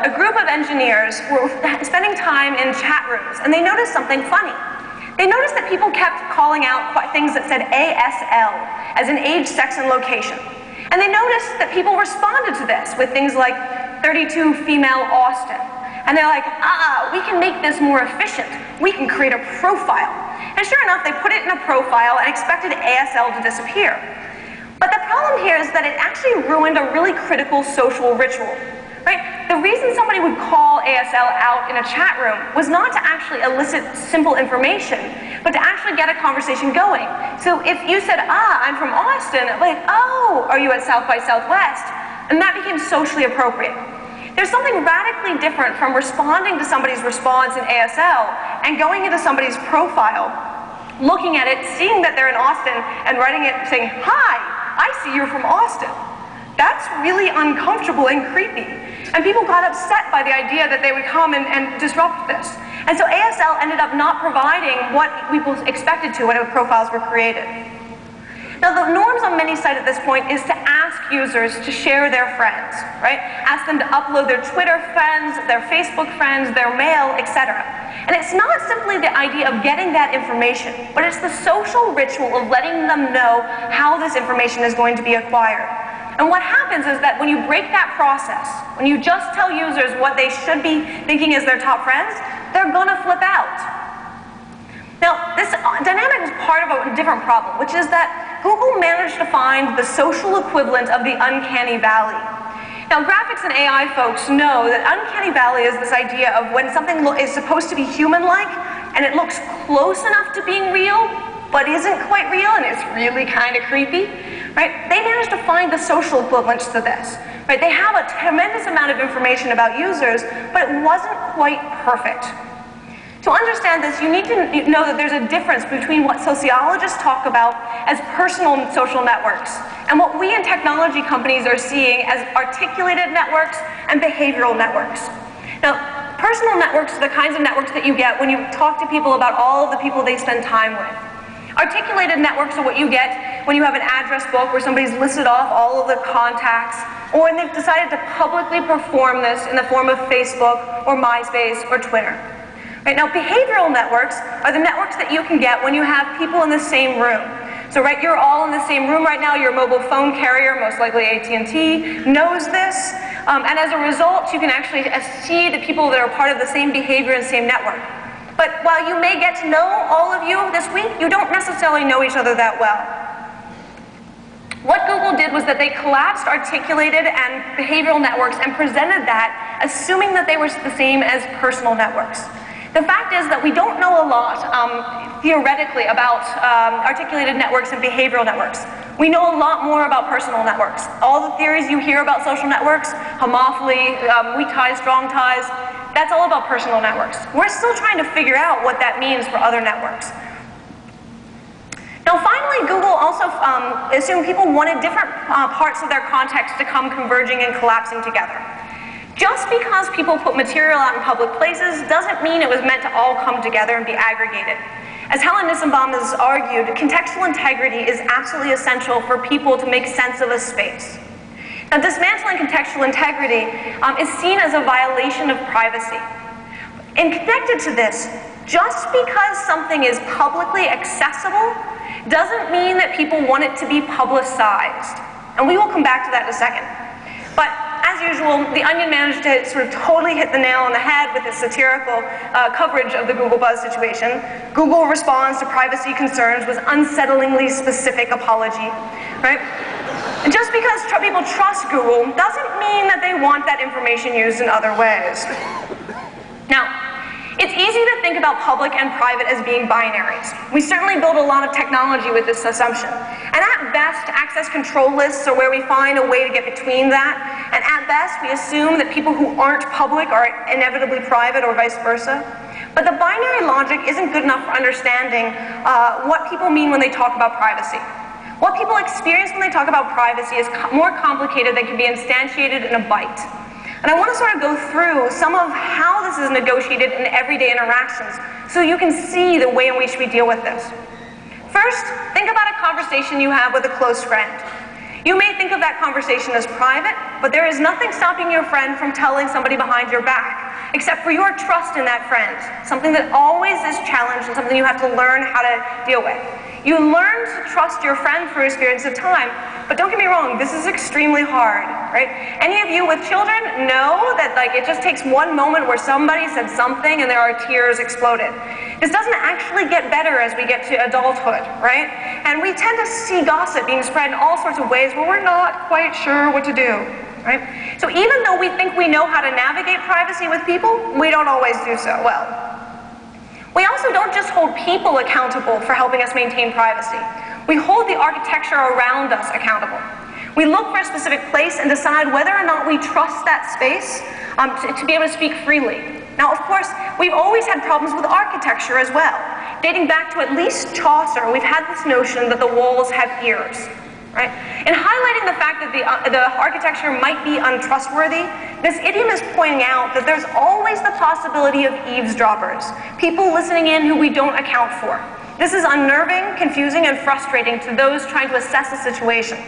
a group of engineers were spending time in chat rooms, and they noticed something funny. They noticed that people kept calling out things that said ASL, as in age, sex, and location. And they noticed that people responded to this with things like 32 female Austin. And they're like, we can make this more efficient. We can create a profile. And sure enough, they put it in a profile and expected ASL to disappear. But the problem here is that it actually ruined a really critical social ritual. Right? The reason somebody would call ASL out in a chat room was not to actually elicit simple information, but to actually get a conversation going. So if you said, I'm from Austin, like, oh, are you at South by Southwest? And that became socially appropriate. There's something radically different from responding to somebody's response in ASL and going into somebody's profile, looking at it, seeing that they're in Austin, and writing it saying, hi, I see you're from Austin. That's really uncomfortable and creepy. And people got upset by the idea that they would come and disrupt this. And so ASL ended up not providing what people expected to when profiles were created. Now, the norms on many sites at this point is to ask users to share their friends, right? Ask them to upload their Twitter friends, their Facebook friends, their mail, etc. And it's not simply the idea of getting that information, but it's the social ritual of letting them know how this information is going to be acquired. And what happens is that when you break that process, when you just tell users what they should be thinking as their top friends, they're gonna flip out. Now, this dynamic is part of a different problem, which is that Google managed to find the social equivalent of the uncanny valley. Now, graphics and AI folks know that uncanny valley is this idea of when something is supposed to be human-like, and it looks close enough to being real, but isn't quite real, and it's really kind of creepy, right? They managed to find the social equivalents to this, right? They have a tremendous amount of information about users, but it wasn't quite perfect. To understand this, you need to know that there's a difference between what sociologists talk about as personal social networks and what we in technology companies are seeing as articulated networks and behavioral networks. Now, personal networks are the kinds of networks that you get when you talk to people about all of the people they spend time with. Articulated networks are what you get when you have an address book where somebody's listed off all of their contacts, or when they've decided to publicly perform this in the form of Facebook or MySpace or Twitter. Right, now, behavioral networks are the networks that you can get when you have people in the same room. So, right, you're all in the same room right now. Your mobile phone carrier, most likely AT&T, knows this. And as a result, you can actually see the people that are part of the same behavior and same network. But while you may get to know all of you this week, you don't necessarily know each other that well. What Google did was that they collapsed articulated and behavioral networks and presented that, assuming that they were the same as personal networks. The fact is that we don't know a lot, theoretically, about articulated networks and behavioral networks. We know a lot more about personal networks. All the theories you hear about social networks, homophily, weak ties, strong ties, that's all about personal networks. We're still trying to figure out what that means for other networks. Now, finally, Google also assumed people wanted different parts of their context to come converging and collapsing together. Just because people put material out in public places doesn't mean it was meant to all come together and be aggregated. As Helen Nissenbaum has argued, contextual integrity is absolutely essential for people to make sense of a space. Now, dismantling contextual integrity is seen as a violation of privacy. And connected to this, just because something is publicly accessible doesn't mean that people want it to be publicized. And we will come back to that in a second. But as usual, The Onion managed to sort of totally hit the nail on the head with its satirical coverage of the Google Buzz situation. Google responds to privacy concerns with unsettlingly specific apology, right? And just because people trust Google doesn't mean that they want that information used in other ways. Now, it's easy to think about public and private as being binaries. We certainly build a lot of technology with this assumption. And at best, access control lists are where we find a way to get between that. And at best, we assume that people who aren't public are inevitably private or vice versa. But the binary logic isn't good enough for understanding what people mean when they talk about privacy. What people experience when they talk about privacy is more complicated than can be instantiated in a byte. And I want to sort of go through some of how this is negotiated in everyday interactions so you can see the way in which we deal with this. First, think about a conversation you have with a close friend. You may think of that conversation as private, but there is nothing stopping your friend from telling somebody behind your back, except for your trust in that friend, something that always is challenged and something you have to learn how to deal with. You learn to trust your friend through experience of time, but don't get me wrong, this is extremely hard, right? Any of you with children know that it just takes one moment where somebody said something and there are tears exploded. This doesn't actually get better as we get to adulthood, right? And we tend to see gossip being spread in all sorts of ways where we're not quite sure what to do, right? So even though we think we know how to navigate privacy with people, we don't always do so well. We also don't just hold people accountable for helping us maintain privacy. We hold the architecture around us accountable. We look for a specific place and decide whether or not we trust that space to be able to speak freely. Now, of course, we've always had problems with architecture as well. Dating back to at least Chaucer, we've had this notion that the walls have ears. Right? In highlighting the fact that the architecture might be untrustworthy, this idiom is pointing out that there's always the possibility of eavesdroppers, people listening in who we don't account for. This is unnerving, confusing, and frustrating to those trying to assess a situation.